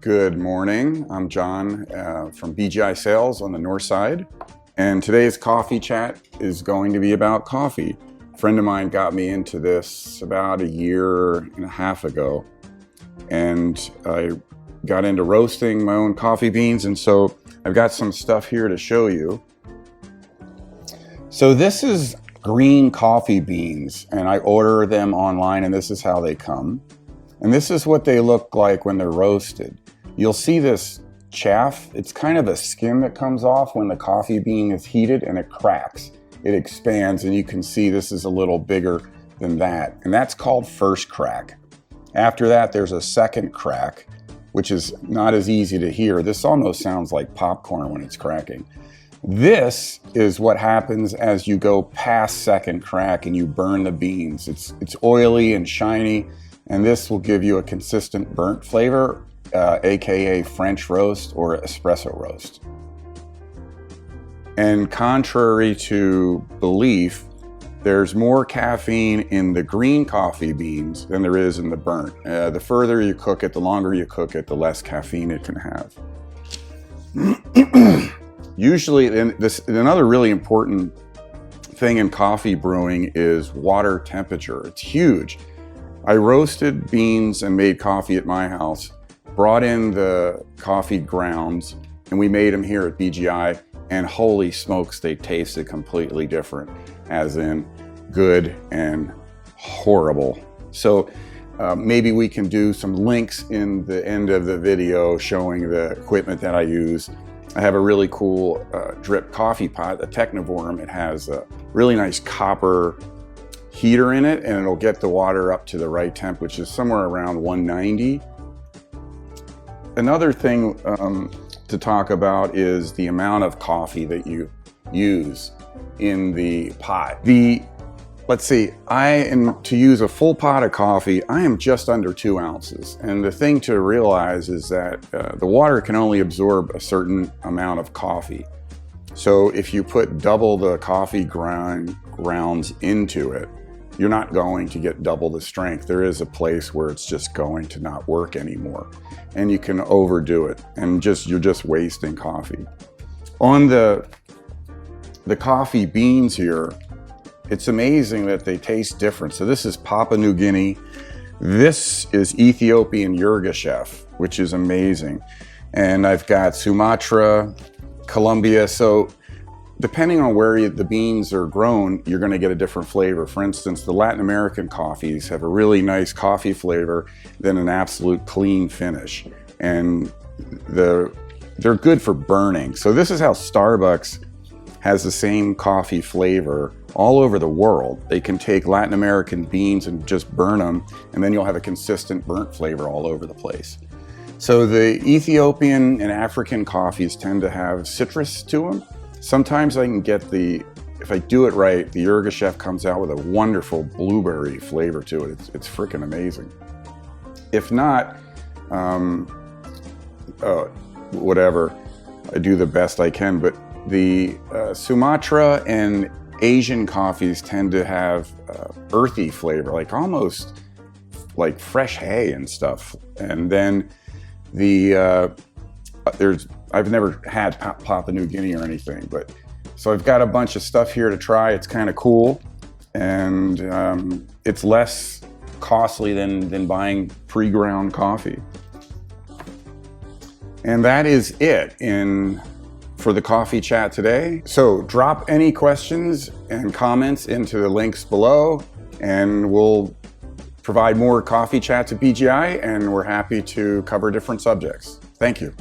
Good morning. I'm John from BGI Sales on the north side, and today's coffee chat is going to be about coffee. A friend of mine got me into this about a year and a half ago, and I got into roasting my own coffee beans, and so I've got some stuff here to show you. So this is green coffee beans, and I order them online, and this is how they come. And this is what they look like when they're roasted. You'll see this chaff. It's kind of a skin that comes off when the coffee bean is heated, and it cracks. It expands, and you can see this is a little bigger than that. And that's called first crack. After that, there's a second crack, which is not as easy to hear. This almost sounds like popcorn when it's cracking. This is what happens as you go past second crack and you burn the beans. It's oily and shiny, and this will give you a consistent burnt flavor, aka French roast or espresso roast. And contrary to belief, there's more caffeine in the green coffee beans than there is in the burnt. The further you cook it, the longer you cook it, the less caffeine it can have. Usually, another really important thing in coffee brewing is water temperature. It's huge. I roasted beans and made coffee at my house, brought in the coffee grounds, and we made them here at BGI, and holy smokes, they tasted completely different, as in good and horrible. So maybe we can do some links in the end of the video showing the equipment that I use. I have a really cool drip coffee pot, a Technivorm. It has a really nice copper heater in it, and it'll get the water up to the right temp, which is somewhere around 190. Another thing to talk about is the amount of coffee that you use in the pot. Let's see, to use a full pot of coffee, I am just under 2 ounces. And the thing to realize is that the water can only absorb a certain amount of coffee. So if you put double the coffee grounds into it, you're not going to get double the strength. There is a place where it's just going to not work anymore, and you can overdo it, and you're just wasting coffee. On the coffee beans here, it's amazing that they taste different. So this is Papua New Guinea. This is Ethiopian Yirgacheffe, which is amazing. And I've got Sumatra, Colombia. So depending on where the beans are grown, you're going to get a different flavor. For instance, the Latin American coffees have a really nice coffee flavor, then an absolute clean finish. And they're good for burning. So this is how Starbucks has the same coffee flavor all over the world. They can take Latin American beans and just burn them, and then you'll have a consistent burnt flavor all over the place. So the Ethiopian and African coffees tend to have citrus to them. Sometimes I can get if I do it right, the Yirgacheffe comes out with a wonderful blueberry flavor to it. It's freaking amazing. If not, whatever, I do the best I can, but the Sumatra and Asian coffees tend to have earthy flavor, like almost like fresh hay and stuff. And then I've never had Papua New Guinea or anything, but so I've got a bunch of stuff here to try. It's kind of cool, and it's less costly than buying pre-ground coffee. And that is it for the coffee chat today. So drop any questions and comments into the links below, and we'll provide more coffee chats at BGI, and we're happy to cover different subjects. Thank you.